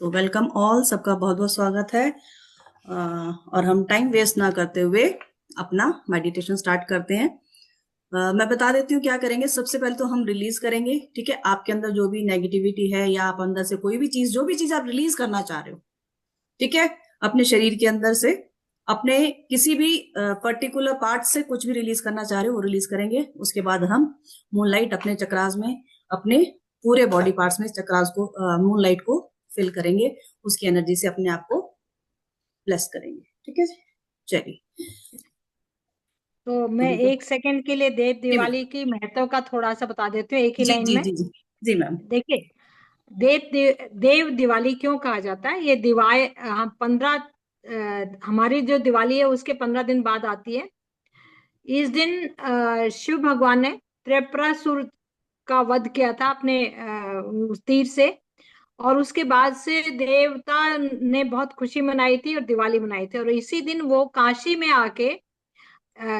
तो welcome all, सबका बहुत बहुत स्वागत है। और हम टाइम वेस्ट ना करते हुए अपना मेडिटेशन स्टार्ट करते हैं। मैं बता देती हूँ क्या करेंगे। सबसे पहले तो हम रिलीज करेंगे, ठीक है। आपके अंदर जो भी नेगेटिविटी है या आप अंदर से कोई भी चीज, जो भी चीज आप रिलीज करना चाह रहे हो, ठीक है, अपने शरीर के अंदर से, अपने किसी भी पर्टिकुलर पार्ट से कुछ भी रिलीज करना चाह रहे हो वो रिलीज करेंगे। उसके बाद हम मूनलाइट अपने चक्रास में, अपने पूरे बॉडी पार्ट्स में चक्रास को, मूनलाइट को फिल करेंगे। उसकी एनर्जी से अपने आप को ब्लेस करेंगे, ठीक है। चलिए, तो तो मैं बिल्कुल। एक सेकंड के लिए देव जी मैम। दिवाली की महत्व का थोड़ा सा बता देती हूँ एक ही जी लाइन जी में। जी जी। जी मैम। देखिए, देव दिवाली क्यों कहा जाता है? ये दिवाली 15 हमारी जो दिवाली है उसके 15 दिन बाद आती है। इस दिन शिव भगवान ने त्रिपुरासुर का वध किया था अपने उस तीर से। और उसके बाद से देवता ने बहुत खुशी मनाई थी और दिवाली मनाई थी, और इसी दिन वो काशी में आके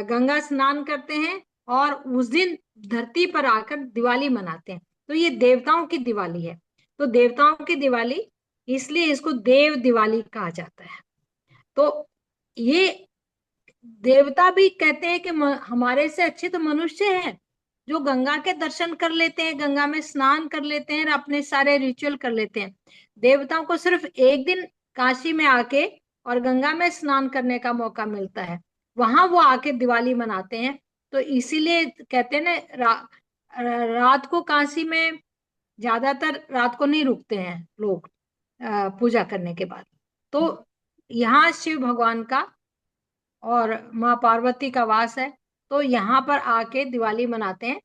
गंगा स्नान करते हैं और उस दिन धरती पर आकर दिवाली मनाते हैं। तो ये देवताओं की दिवाली है। तो देवताओं की दिवाली, इसलिए इसको देव दिवाली कहा जाता है। तो ये देवता भी कहते हैं कि हमारे से अच्छे तो मनुष्य हैं जो गंगा के दर्शन कर लेते हैं, गंगा में स्नान कर लेते हैं और अपने सारे रिचुअल कर लेते हैं। देवताओं को सिर्फ एक दिन काशी में आके और गंगा में स्नान करने का मौका मिलता है, वहां वो आके दिवाली मनाते हैं। तो इसीलिए कहते हैं ना, रात को काशी में ज्यादातर रात को नहीं रुकते हैं लोग पूजा करने के बाद। तो यहाँ शिव भगवान का और माँ पार्वती का वास है, तो यहाँ पर आके दिवाली मनाते हैं,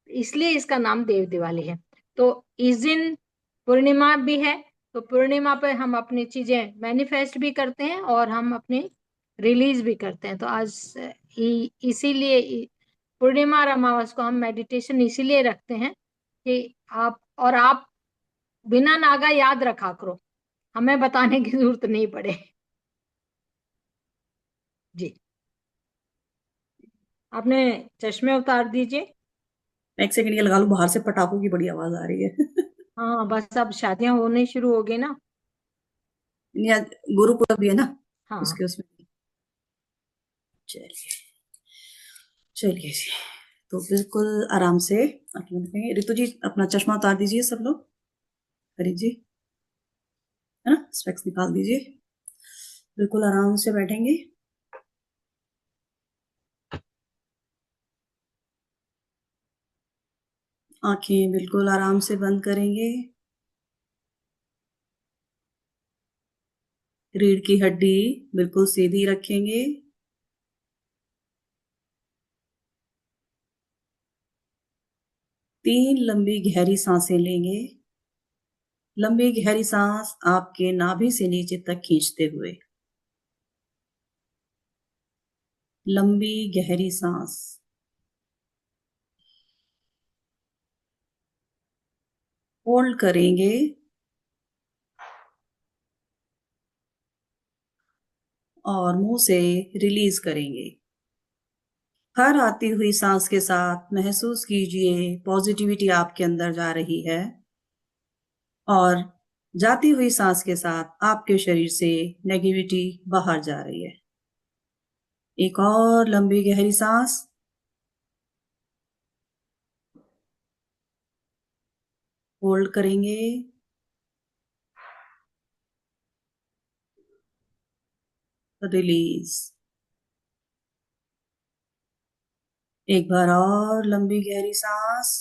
इसलिए इसका नाम देव दिवाली है। तो इस दिन पूर्णिमा भी है, तो पूर्णिमा पे हम अपनी चीजें मैनिफेस्ट भी करते हैं और हम अपनी रिलीज भी करते हैं। तो आज इसीलिए पूर्णिमा और अमावस को हम मेडिटेशन इसीलिए रखते हैं कि आप बिना नागा याद रखा करो, हमें बताने की जरूरत नहीं पड़े। जी, आपने चश्मे उतार दीजिए। एक सेकंड ये लगा लो, बाहर से पटाखों की बड़ी आवाज आ रही है। हाँ, बस अब शादियां होने शुरू हो गई ना। नहीं, आज गुरुपुरब भी है ना, हाँ, उसमें। चलिए, चलिए जी। तो बिल्कुल आराम से अपने, ऋतु जी अपना चश्मा उतार दीजिए, सब लोग। हरी जी, है ना, स्पेक्स निकाल दीजिए। बिल्कुल आराम से बैठेंगे। आंखें बिल्कुल आराम से बंद करेंगे। रीढ़ की हड्डी बिल्कुल सीधी रखेंगे। तीन लंबी गहरी सांसें लेंगे। लंबी गहरी सांस आपके नाभि से नीचे तक खींचते हुए। लंबी गहरी सांस। होल्ड करेंगे और मुंह से रिलीज करेंगे। हर आती हुई सांस के साथ महसूस कीजिए पॉजिटिविटी आपके अंदर जा रही है, और जाती हुई सांस के साथ आपके शरीर से नेगेटिविटी बाहर जा रही है। एक और लंबी गहरी सांस। होल्ड करेंगे। रिलीज। एक बार और लंबी गहरी सांस।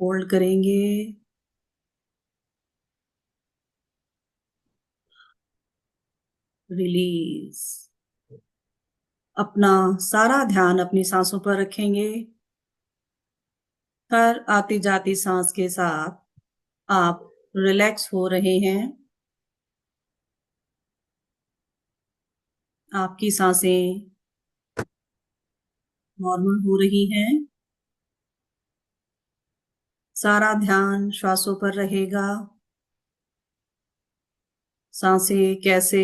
होल्ड करेंगे। रिलीज। अपना सारा ध्यान अपनी सांसों पर रखेंगे। हर आती जाती सांस के साथ आप रिलैक्स हो रहे हैं। आपकी सांसें नॉर्मल हो रही हैं। सारा ध्यान श्वासों पर रहेगा। सांसें कैसे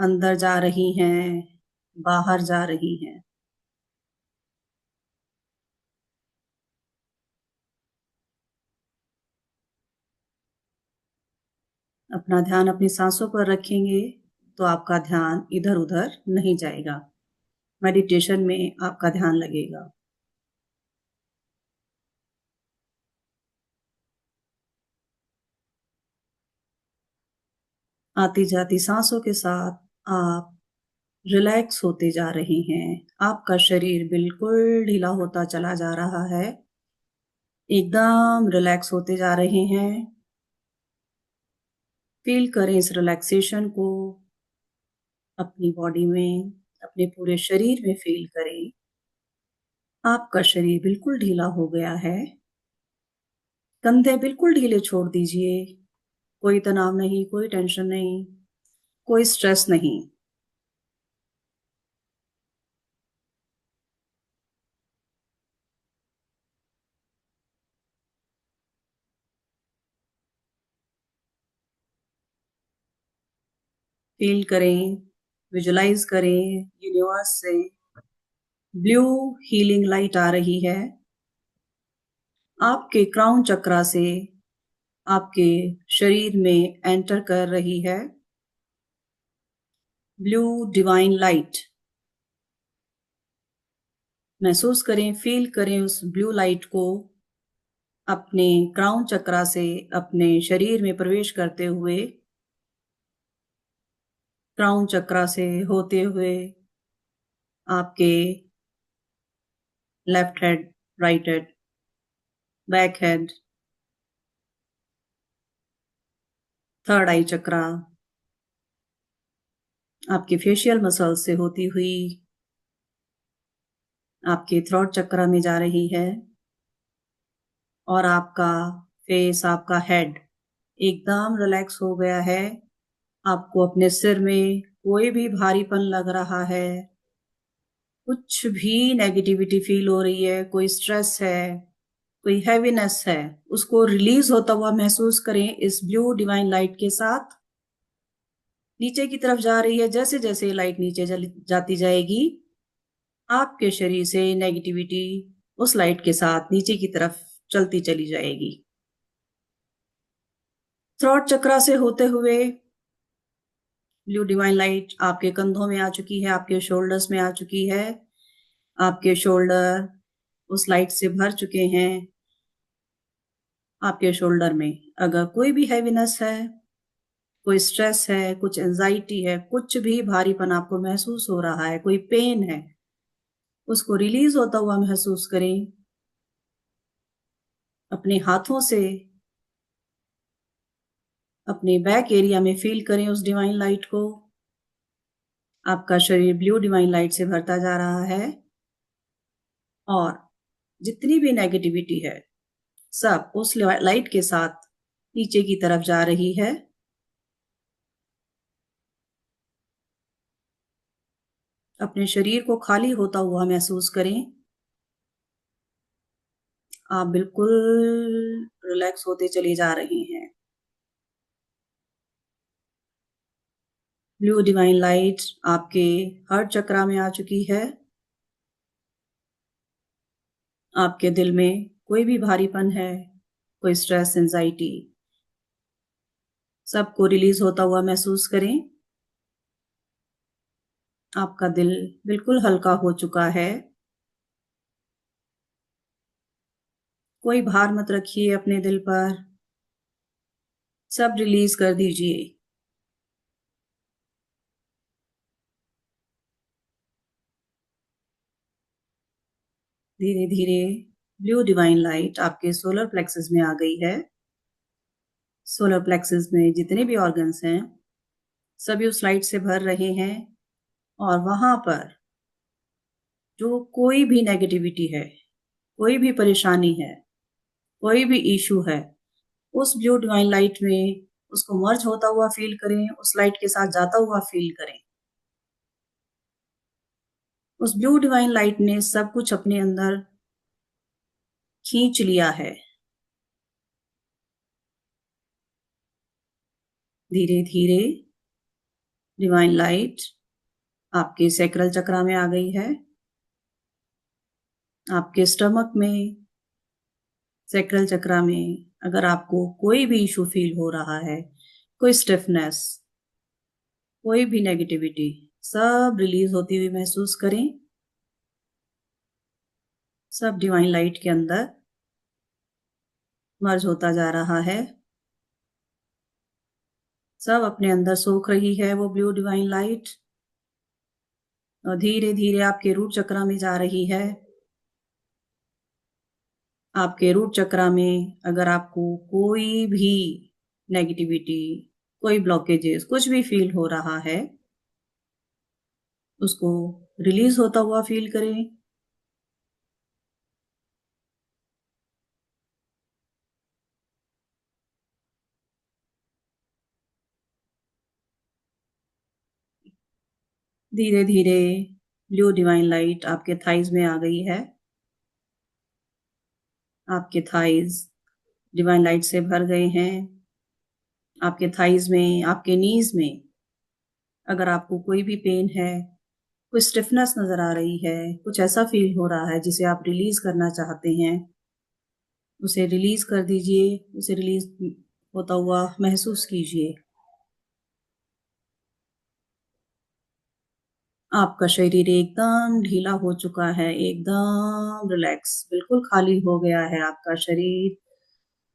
अंदर जा रही हैं, बाहर जा रही हैं। अपना ध्यान अपनी सांसों पर रखेंगे तो आपका ध्यान इधर उधर नहीं जाएगा, मेडिटेशन में आपका ध्यान लगेगा। आती जाती सांसों के साथ आप रिलैक्स होते जा रहे हैं। आपका शरीर बिल्कुल ढीला होता चला जा रहा है, एकदम रिलैक्स होते जा रहे हैं। फील करें इस रिलैक्सेशन को अपनी बॉडी में, अपने पूरे शरीर में फील करें। आपका शरीर बिल्कुल ढीला हो गया है। कंधे बिल्कुल ढीले छोड़ दीजिए। कोई तनाव नहीं, कोई टेंशन नहीं, कोई स्ट्रेस नहीं। फील करें, विजुलाइज करें, यूनिवर्स से ब्लू हीलिंग लाइट आ रही है। आपके क्राउन चक्रा से आपके शरीर में एंटर कर रही है ब्लू डिवाइन लाइट। महसूस करें, फील करें उस ब्लू लाइट को अपने क्राउन चक्रा से अपने शरीर में प्रवेश करते हुए, क्राउन चक्रा से होते हुए आपके left head, right head, back head, third eye chakra, आपके फेशियल मसल से होती हुई आपके थ्रोट चक्रा में जा रही है और आपका फेस, आपका हेड एकदम रिलैक्स हो गया है। आपको अपने सिर में कोई भी भारीपन लग रहा है, कुछ भी नेगेटिविटी फील हो रही है, कोई स्ट्रेस है, कोई हैवीनेस है, उसको रिलीज होता हुआ महसूस करें इस ब्लू डिवाइन लाइट के साथ। नीचे की तरफ जा रही है, जैसे जैसे लाइट नीचे जाती जाएगी आपके शरीर से नेगेटिविटी उस लाइट के साथ नीचे की तरफ चलती चली जाएगी। थ्रोट चक्रा से होते हुए ब्लू डिवाइन लाइट आपके कंधों में आ चुकी है, आपके शोल्डर्स में आ चुकी है। आपके शोल्डर उस लाइट से भर चुके हैं। आपके शोल्डर में अगर कोई भी हैवीनेस है, कोई स्ट्रेस है, कुछ एंजाइटी है, कुछ भी भारीपन आपको महसूस हो रहा है, कोई पेन है, उसको रिलीज होता हुआ महसूस करें। अपने हाथों से अपने बैक एरिया में फील करें उस डिवाइन लाइट को। आपका शरीर ब्लू डिवाइन लाइट से भरता जा रहा है और जितनी भी नेगेटिविटी है सब उस लाइट के साथ नीचे की तरफ जा रही है। अपने शरीर को खाली होता हुआ महसूस करें। आप बिल्कुल रिलैक्स होते चले जा रहे हैं। ब्लू डिवाइन लाइट आपके हार्ट चक्रा में आ चुकी है। आपके दिल में कोई भी भारीपन है, कोई स्ट्रेस, एंजाइटी, सबको रिलीज होता हुआ महसूस करें। आपका दिल बिल्कुल हल्का हो चुका है। कोई भार मत रखिए अपने दिल पर, सब रिलीज कर दीजिए। धीरे धीरे ब्लू डिवाइन लाइट आपके सोलर प्लेक्सस में आ गई है। सोलर प्लेक्सस में जितने भी ऑर्गन्स हैं सभी उस लाइट से भर रहे हैं और वहां पर जो कोई भी नेगेटिविटी है, कोई भी परेशानी है, कोई भी इशू है, उस ब्लू डिवाइन लाइट में उसको मर्ज होता हुआ फील करें, उस लाइट के साथ जाता हुआ फील करें। उस ब्लू डिवाइन लाइट ने सब कुछ अपने अंदर खींच लिया है। धीरे धीरे डिवाइन लाइट आपके सैक्रल चक्रा में आ गई है। आपके स्टमक में, सैक्रल चक्रा में अगर आपको कोई भी इशू फील हो रहा है, कोई स्टिफनेस, कोई भी नेगेटिविटी, सब रिलीज होती हुई महसूस करें। सब डिवाइन लाइट के अंदर मर्ज होता जा रहा है। सब अपने अंदर सोख रही है वो ब्लू डिवाइन लाइट, और धीरे धीरे आपके रूट चक्रा में जा रही है। आपके रूट चक्रा में अगर आपको कोई भी नेगेटिविटी, कोई ब्लॉकेजेस, कुछ भी फील हो रहा है, उसको रिलीज होता हुआ फील करें। धीरे धीरे ब्लू डिवाइन लाइट आपके थाइज में आ गई है। आपके थाइज डिवाइन लाइट से भर गए हैं। आपके थाइज में, आपके नीज में अगर आपको कोई भी पेन है, कोई स्टिफनेस नजर आ रही है, कुछ ऐसा फील हो रहा है जिसे आप रिलीज करना चाहते हैं, उसे रिलीज कर दीजिए। उसे रिलीज होता हुआ महसूस कीजिए। आपका शरीर एकदम ढीला हो चुका है, एकदम रिलैक्स, बिल्कुल खाली हो गया है आपका शरीर।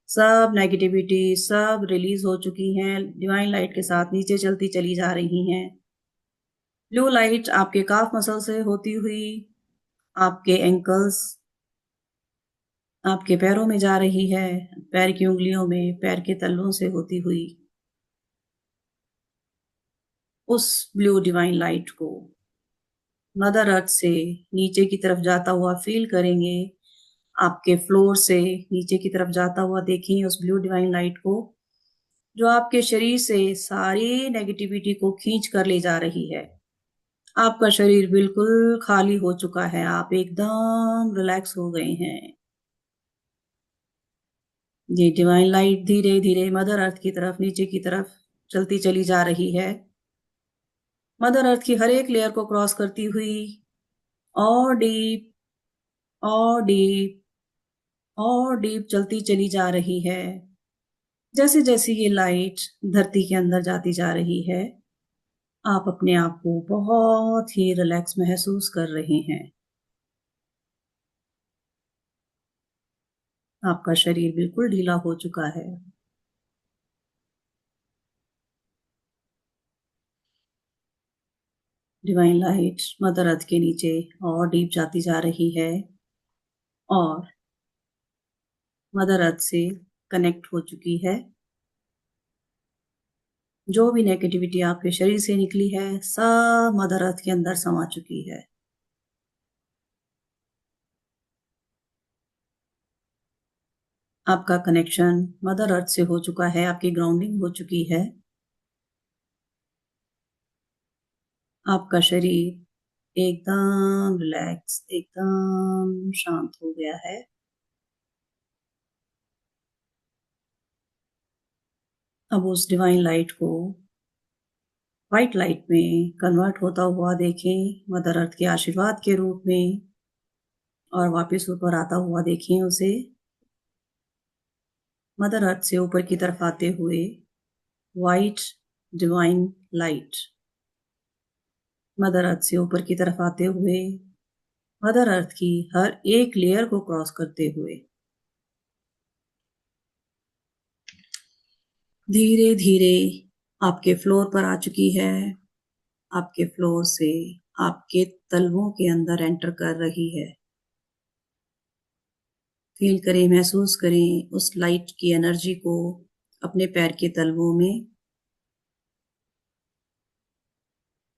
सब नेगेटिविटी सब रिलीज हो चुकी हैं, डिवाइन लाइट के साथ नीचे चलती चली जा रही हैं। ब्लू लाइट आपके काफ मसल से होती हुई आपके एंकल्स, आपके पैरों में जा रही है, पैर की उंगलियों में, पैर के तलवों से होती हुई उस ब्लू डिवाइन लाइट को मदर अर्थ से नीचे की तरफ जाता हुआ फील करेंगे। आपके फ्लोर से नीचे की तरफ जाता हुआ देखें उस ब्लू डिवाइन लाइट को, जो आपके शरीर से सारी नेगेटिविटी को खींच कर ले जा रही है। आपका शरीर बिल्कुल खाली हो चुका है, आप एकदम रिलैक्स हो गए हैं। ये डिवाइन लाइट धीरे धीरे मदर अर्थ की तरफ, नीचे की तरफ चलती चली जा रही है। मदर अर्थ की हर एक लेयर को क्रॉस करती हुई और डीप और डीप और डीप चलती चली जा रही है। जैसे जैसे ये लाइट धरती के अंदर जाती जा रही है, आप अपने आप को बहुत ही रिलैक्स महसूस कर रहे हैं। आपका शरीर बिल्कुल ढीला हो चुका है। डिवाइन लाइट मदर अर्थ के नीचे और डीप जाती जा रही है और मदर अर्थ से कनेक्ट हो चुकी है। जो भी नेगेटिविटी आपके शरीर से निकली है, सब मदर अर्थ के अंदर समा चुकी है। आपका कनेक्शन मदर अर्थ से हो चुका है, आपकी ग्राउंडिंग हो चुकी है। आपका शरीर एकदम रिलैक्स, एकदम शांत हो गया है। अब उस डिवाइन लाइट को व्हाइट लाइट में कन्वर्ट होता हुआ देखें, मदर अर्थ के आशीर्वाद के रूप में, और वापस ऊपर आता हुआ देखें उसे। मदर अर्थ से ऊपर की तरफ आते हुए white divine light mother earth से ऊपर की तरफ आते हुए, मदर अर्थ की हर एक लेयर को क्रॉस करते हुए धीरे धीरे आपके फ्लोर पर आ चुकी है। आपके फ्लोर से आपके तलवों के अंदर एंटर कर रही है। फील करें, महसूस करें उस लाइट की एनर्जी को अपने पैर के तलवों में।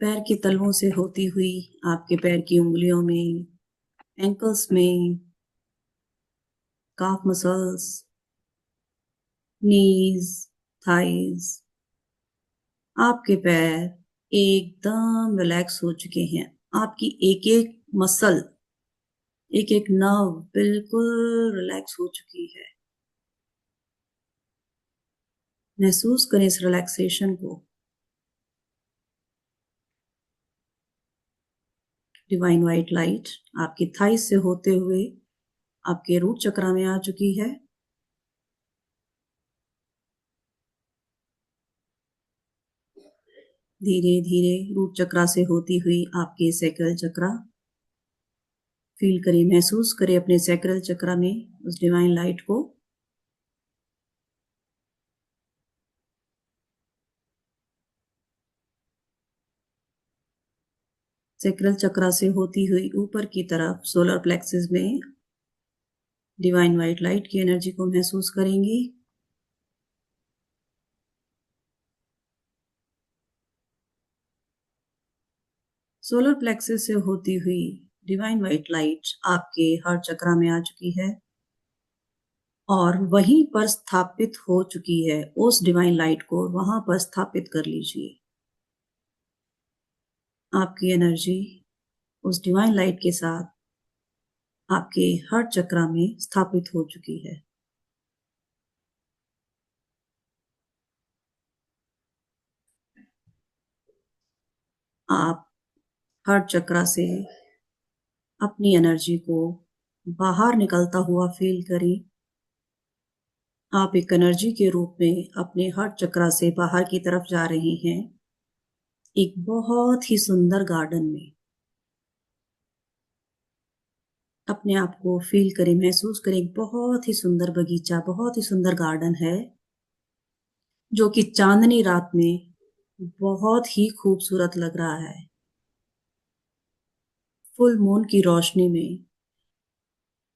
पैर के तलवों से होती हुई आपके पैर की उंगलियों में, एंकल्स में, काफ मसल्स, नीज, थाइज, आपके पैर एकदम रिलैक्स हो चुके हैं। आपकी एक एक मसल, एक एक नर्व बिल्कुल रिलैक्स हो चुकी है। महसूस करें इस रिलैक्सेशन को। डिवाइन व्हाइट लाइट आपकी थाइस से होते हुए आपके रूट चक्रा में आ चुकी है। धीरे धीरे रूट चक्रा से होती हुई आपके सैक्रल चक्रा, फील करें, महसूस करें अपने सैक्रल चक्रा में उस डिवाइन लाइट को। सैक्रल चक्रा से होती हुई ऊपर की तरफ सोलर प्लेक्सिस में डिवाइन व्हाइट लाइट की एनर्जी को महसूस करेंगे। सोलर प्लेक्सिस से होती हुई डिवाइन व्हाइट लाइट आपके हार्ट चक्रा में आ चुकी है और वहीं पर स्थापित हो चुकी है। उस डिवाइन लाइट को वहां पर स्थापित कर लीजिए। आपकी एनर्जी उस डिवाइन लाइट के साथ आपके हार्ट चक्रा में स्थापित हो चुकी है। आप हार्ट चक्रा से अपनी एनर्जी को बाहर निकलता हुआ फील करें। आप एक एनर्जी के रूप में अपने हार्ट चक्रा से बाहर की तरफ जा रहे हैं, एक बहुत ही सुंदर गार्डन में। अपने आप को फील करें, महसूस करें, एक बहुत ही सुंदर बगीचा, बहुत ही सुंदर गार्डन है जो कि चांदनी रात में बहुत ही खूबसूरत लग रहा है। फुल मून की रोशनी में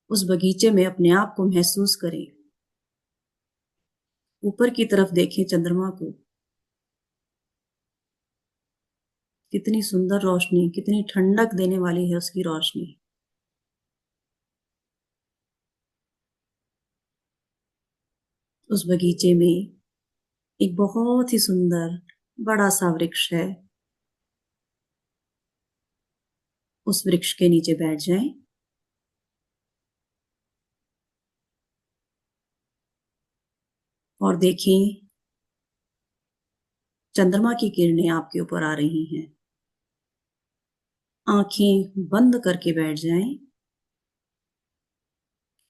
उस बगीचे में अपने आप को महसूस करें। ऊपर की तरफ देखें चंद्रमा को, कितनी सुंदर रोशनी, कितनी ठंडक देने वाली है उसकी रोशनी। उस बगीचे में एक बहुत ही सुंदर बड़ा सा वृक्ष है। उस वृक्ष के नीचे बैठ जाएं और देखें चंद्रमा की किरणें आपके ऊपर आ रही हैं। आंखें बंद करके बैठ जाएं।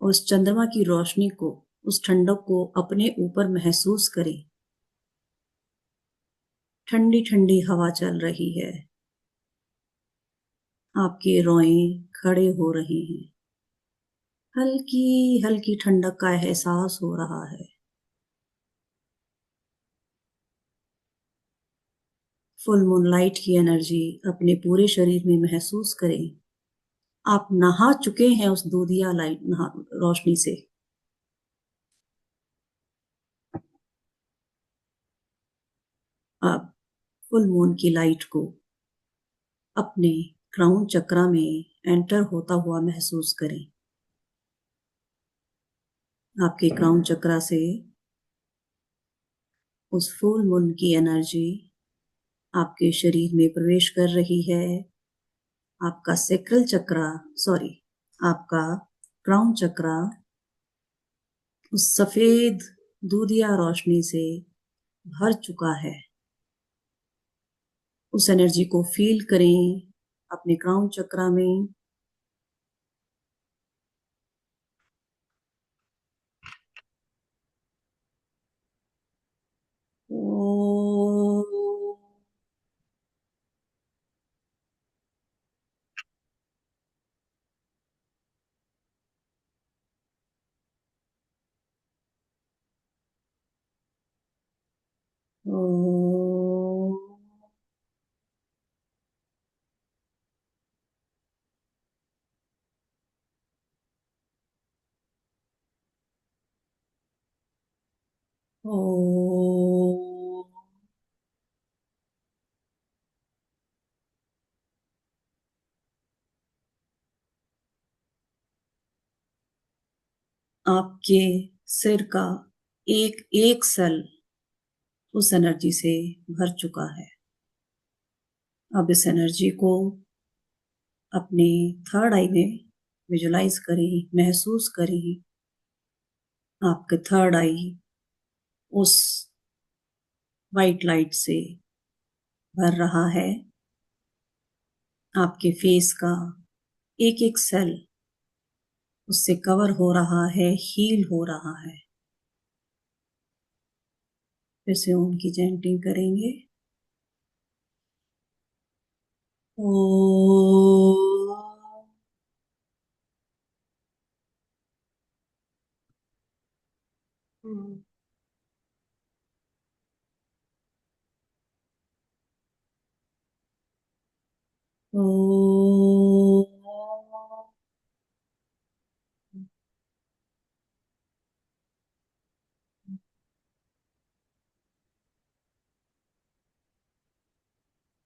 उस चंद्रमा की रोशनी को, उस ठंडक को अपने ऊपर महसूस करें। ठंडी ठंडी हवा चल रही है, आपके रोए खड़े हो रहे हैं, हल्की हल्की ठंडक का एहसास हो रहा है। फुल मून लाइट की एनर्जी अपने पूरे शरीर में महसूस करें। आप नहा चुके हैं उस दूधिया लाइट रोशनी से। आप फुल मून की लाइट को अपने क्राउन चक्रा में एंटर होता हुआ महसूस करें। आपके क्राउन चक्रा से उस फुल मून की एनर्जी आपके शरीर में प्रवेश कर रही है। आपका सैक्रल चक्रा, आपका क्राउन चक्रा उस सफेद दूधिया रोशनी से भर चुका है। उस एनर्जी को फील करें अपने क्राउन चक्रा में। ओ, ओ, ओ, आपके सिर का एक एक सेल उस एनर्जी से भर चुका है। अब इस एनर्जी को अपने थर्ड आई में विजुलाइज करें, महसूस करें। आपके थर्ड आई उस वाइट लाइट से भर रहा है। आपके फेस का एक एक सेल उससे कवर हो रहा है, हील हो रहा है। फिर से ओम की चैंटिंग करेंगे। ओम। हम्म, ओम।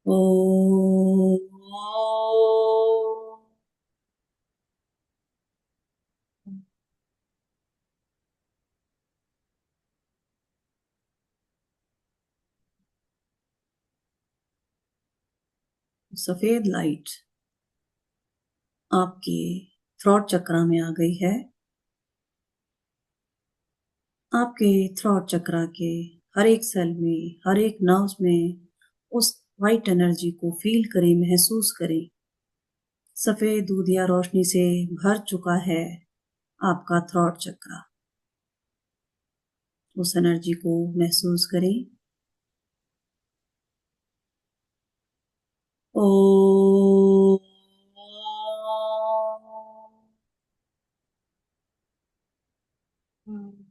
ओम। सफेद लाइट आपके थ्रॉट चक्रा में आ गई है। आपके थ्रॉट चक्रा के हर एक सेल में, हर एक नर्व्स में उस वाइट एनर्जी को फील करें, महसूस करें। सफेद दूधिया रोशनी से भर चुका है आपका थ्रॉट चक्रा। उस एनर्जी को महसूस करें। ओम। हम्म,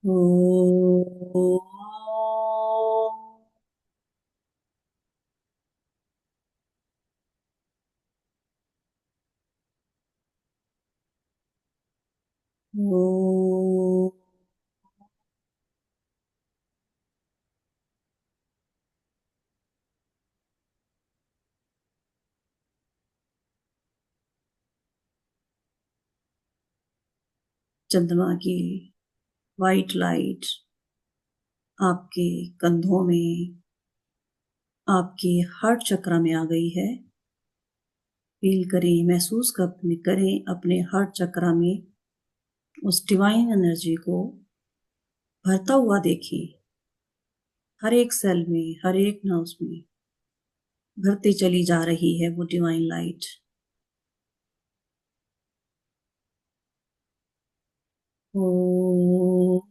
ओम। ओम। चंद्रमा की वाइट लाइट आपके कंधों में, आपके हार्ट चक्र में आ गई है। फील करें, महसूस करें अपने हार्ट चक्र में उस डिवाइन एनर्जी को भरता हुआ देखें। हर एक सेल में, हर एक नर्व्स में भरती चली जा रही है वो डिवाइन लाइट। ओम।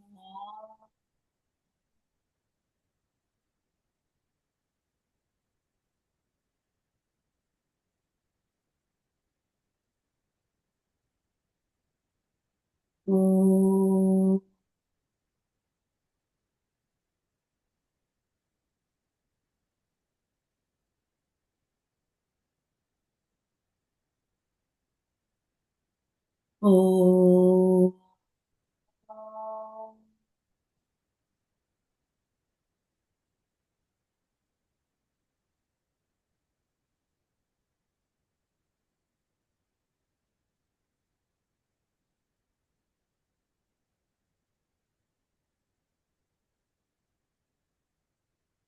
ओम। ओम।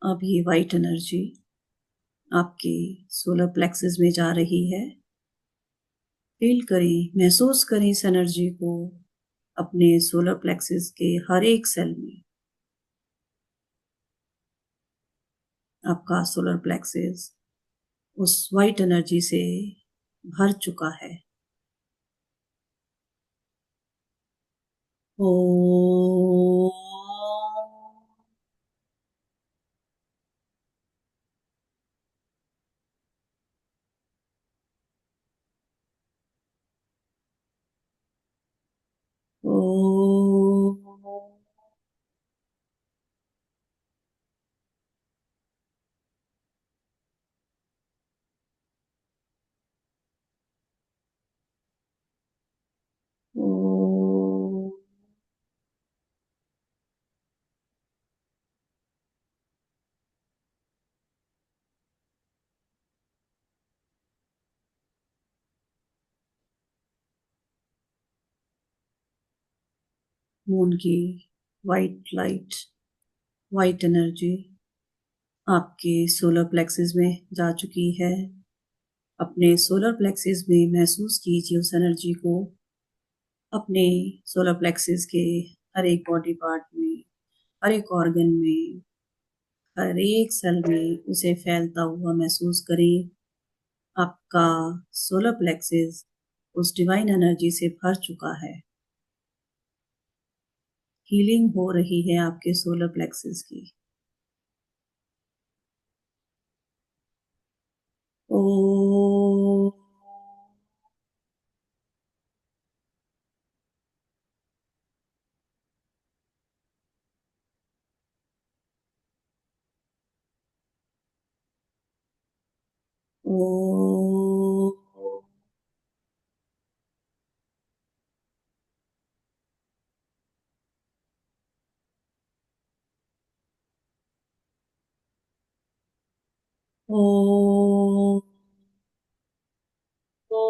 अब ये वाइट एनर्जी आपके सोलर प्लेक्सेस में जा रही है। फील करें, महसूस करें इस एनर्जी को अपने सोलर प्लेक्सेस के हर एक सेल में। आपका सोलर प्लेक्सेस उस वाइट एनर्जी से भर चुका है। ओम। ओम। ओम। मून की वाइट लाइट, वाइट एनर्जी आपके सोलर प्लेक्सेस में जा चुकी है। अपने सोलर प्लेक्सेस में महसूस कीजिए उस एनर्जी को। अपने सोलर प्लेक्सेस के हर एक बॉडी पार्ट में, हर एक ऑर्गन में, हर एक सेल में उसे फैलता हुआ महसूस करें। आपका सोलर प्लेक्सेस उस डिवाइन एनर्जी से भर चुका है। हीलिंग हो रही है आपके सोलर प्लेक्सस की। ओ ओ ओ ओ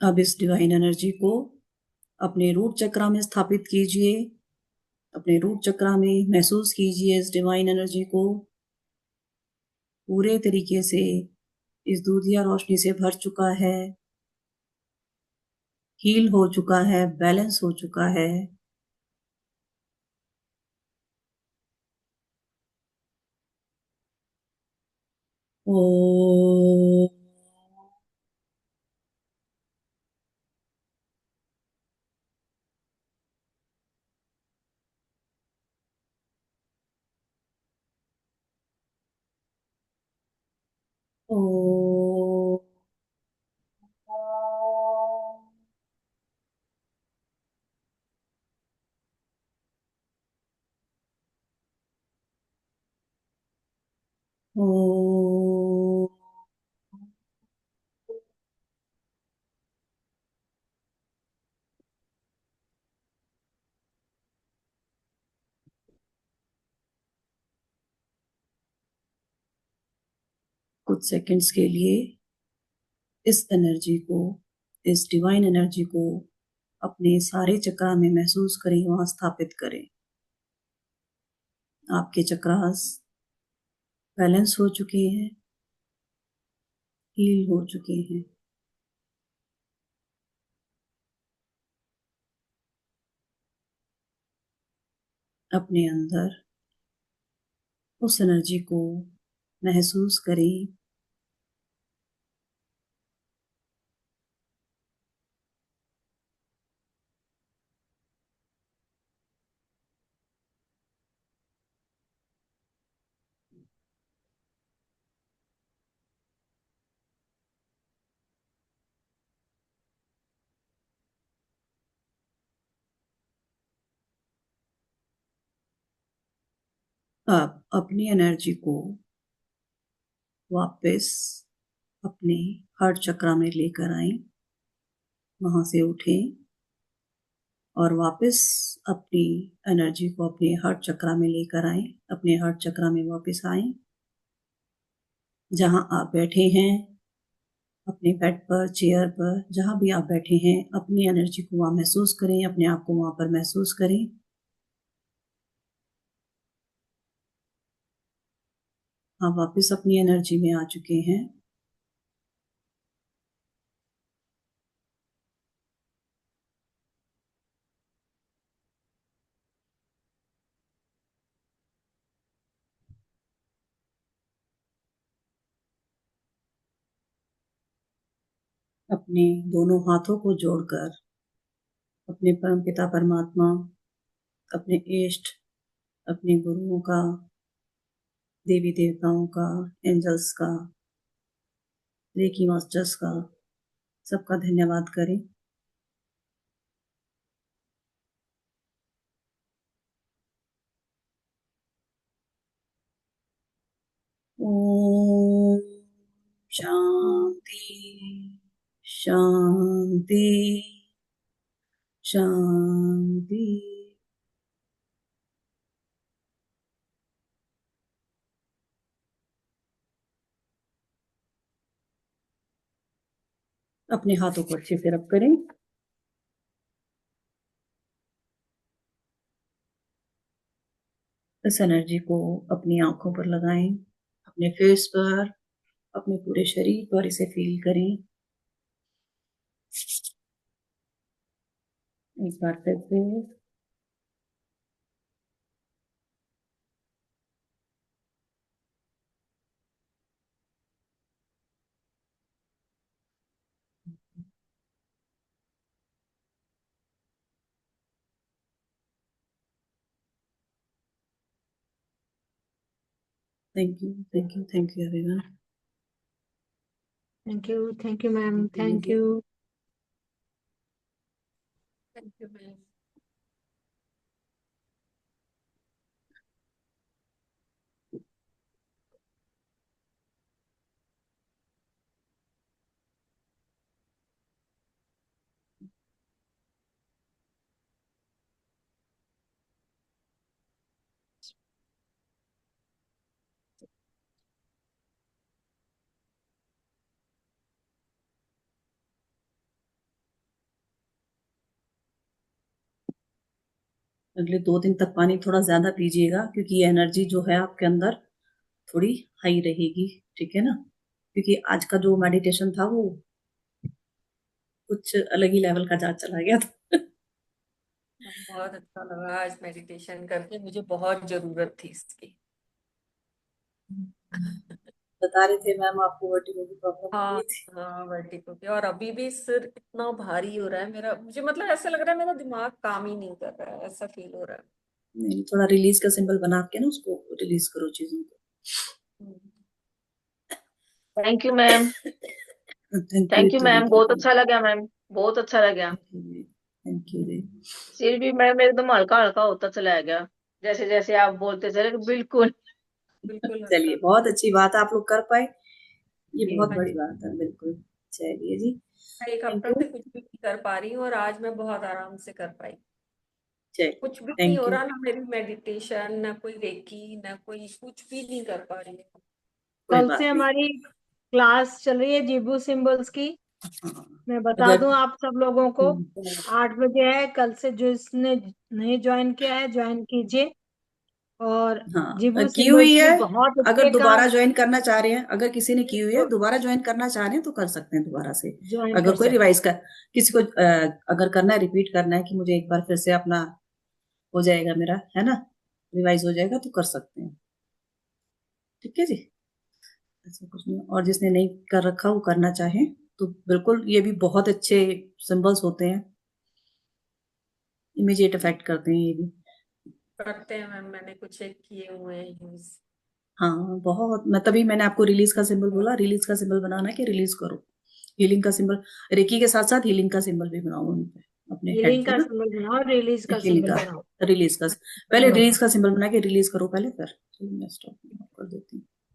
अब इस डिवाइन एनर्जी को अपने रूट चक्रा में स्थापित कीजिए। अपने रूट चक्रा में महसूस कीजिए इस डिवाइन एनर्जी को पूरे तरीके से इस दूधिया रोशनी से भर चुका है, हील हो चुका है, बैलेंस हो चुका है। ओ ओ ओ कुछ सेकंड्स के लिए इस एनर्जी को, इस डिवाइन एनर्जी को अपने सारे चक्रा में महसूस करें, वहां स्थापित करें। आपके चक्रास बैलेंस हो चुके हैं, हील हो चुके हैं। अपने अंदर उस एनर्जी को महसूस करें। अब अपनी एनर्जी को वापस अपने हार्ट चक्रा में लेकर आए, वहां से उठें और वापस अपनी एनर्जी को अपने हार्ट चक्रा में लेकर आए। अपने हार्ट चक्रा में वापस आए, जहां आप बैठे हैं, अपने बेड पर, चेयर पर, जहां भी आप बैठे हैं, अपनी एनर्जी को वहां महसूस करें, अपने आप को वहां पर महसूस करें। आप वापस अपनी एनर्जी में आ चुके हैं। अपने दोनों हाथों को जोड़कर अपने परम पिता परमात्मा, अपने इष्ट, अपने गुरुओं का, देवी देवताओं का, एंजल्स का, रेकी मास्टर्स का, सबका धन्यवाद करें। ओम शांति शांति शांति। अपने हाथों को अच्छे से रब करें। इस एनर्जी को अपनी आंखों पर लगाएं, अपने फेस पर, अपने पूरे शरीर पर इसे फील करें। एक बार फिर से thank you everyone. Thank you ma'am, thank you. Thank you ma'am. अगले 2 दिन तक पानी थोड़ा ज्यादा पीजिएगा, क्योंकि ये एनर्जी जो है आपके अंदर थोड़ी हाई रहेगी, ठीक है ना। क्योंकि आज का जो मेडिटेशन था वो कुछ अलग ही लेवल का जा चला गया था। बहुत अच्छा लगा आज मेडिटेशन करके, मुझे बहुत जरूरत थी इसकी। बता रहे थे मैम आपको वर्टिगो की प्रॉब्लम हो हाँ रही थी। हाँ, वर्टिगो की। और अभी भी सिर इतना भारी हो रहा है मेरा, मुझे मतलब ऐसा लग रहा है मेरा दिमाग काम ही नहीं कर रहा है, ऐसा फील हो रहा है। नहीं, थोड़ा रिलीज का सिंबल बना के ना उसको रिलीज करो चीजों को। Thank you ma'am. Thank you ma'am, बहुत अच्छा लगा मैम, बहुत अच्छा लगा। थैंक यू जी। सिर भी मैम एकदम हल्का हल्का होता चला गया, जैसे जैसे आप बोलते चले, बिल्कुल। बिल्कुल चलिए, हल्का। बहुत अच्छी बात है, आप लोग कर पाए, ये जी। बहुत हाँ बड़ी जी। बात है, बिल्कुल। चलिए जी, मैं एक थैंक हफ्ते यू। से कुछ भी नहीं कर पा रही हूँ और आज मैं बहुत आराम से कर पाई। चलिए, कुछ भी नहीं थैंक हो यू। रहा, ना मेरी मेडिटेशन, ना कोई रेकी, ना कोई, कुछ भी नहीं कर पा रही हूँ। कोई कल से बात नहीं। हमारी क्लास चल रही है जिबू सिंबल्स की। हाँ, मैं बता अगर दूं आप सब लोगों को, हम्म, 8 बजे है। कल से जिसने नहीं ज्वाइन किया है ज्वाइन कीजिए। और हाँ, जिबू की हुई सिंबल्स है। भी बहुत अगर अच्छे दोबारा काम ज्वाइन करना चाह रहे हैं, अगर किसी ने की हुई है तो दोबारा ज्वाइन करना चाह रहे हैं तो कर सकते हैं दोबारा से। ज्वाइन अगर कर कोई सकते रिवाइज कर, किसी को अगर करना है, रिपीट करना है कि मुझे एक बार फिर से अपना हो जाएगा मेरा, है ना, रिवाइज हो जाएगा, तो कर सकते हैं। ठीक है जी, ऐसा कुछ नहीं। और जिसने नहीं कर रखा वो करना चाहे तो बिल्कुल, ये भी बहुत अच्छे सिंबल्स होते हैं, इमीडिएट इफेक्ट करते हैं ये भी। करते हैं मैम, मैंने कुछ एक किए हुए हैं यूज। हाँ, बहुत। मैं तभी मैंने आपको रिलीज का सिंबल बोला, रिलीज का सिंबल बनाना है कि रिलीज करो। हीलिंग का सिंबल, रेकी के साथ साथ हीलिंग का सिंबल भी बनाओ उन पे, अपने हेड हीलिंग पे का ना। सिंबल बनाओ, रिलीज का हीलिंग सिंबल का, बनाओ। रिलीज का, पहले रिलीज का सिंबल बना के रिलीज करो पहले, फिर चलिए मैं स्टॉप कर देती हूँ।